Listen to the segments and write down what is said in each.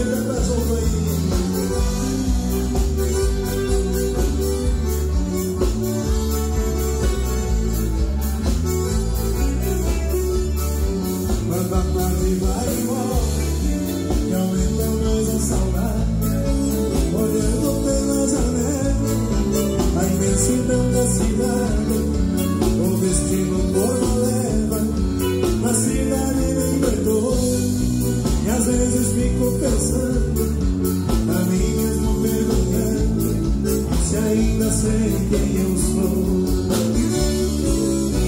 cantar junto aí. Quando a tarde vai embora e aumenta mais a saudade, olhando pela janela a imensidão da cidade, o destino por uma leva, na cidade nem perdoa. E às vezes fico pensando, a mim mesmo perguntando, se ainda sei quem eu sou.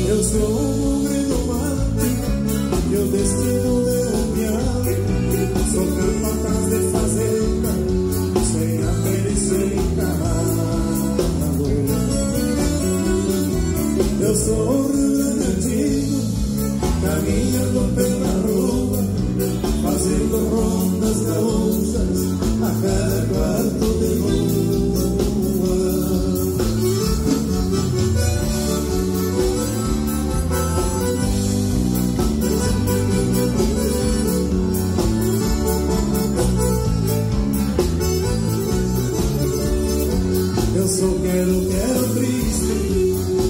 Eu sou um homem do mar, e o destino deu um piar. Sou capataz de fazenda, sem apelo e sem cavalo. Eu sou o Rio Grande antigo, caminhando pela rua, fazendo rondas gaúchas a cada quarto de lua. Eu sou quero triste,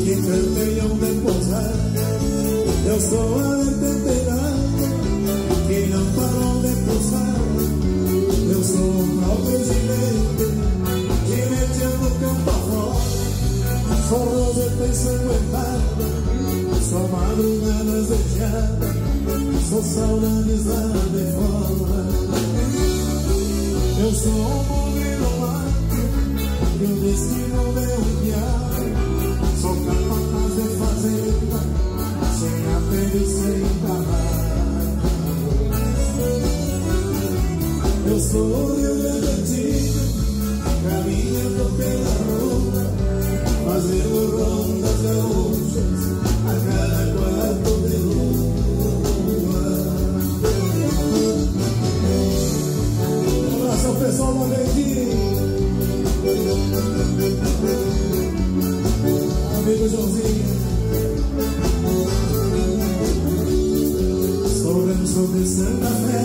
que cantei onde pousar. Eu sou a temperada, que não parou de pulsar. Eu sou o próprio gigante, que mete no campo afora. Sou rosa ensanguentada, sou madrugadas de geada, sou saudades lá de fora. Eu sou um pobre no mar, e o destino deu um piar. Sou capaz de fazenda, sem apelo e sem cavalo. Eu sou o Rio Grande antigo, caminhando pela rua, fazendo rondas gaúchas a cada quarto de lua. Um abraço ao pessoal do Aventinho, amigo Joãozinho. Sou rancho de Santa Fé,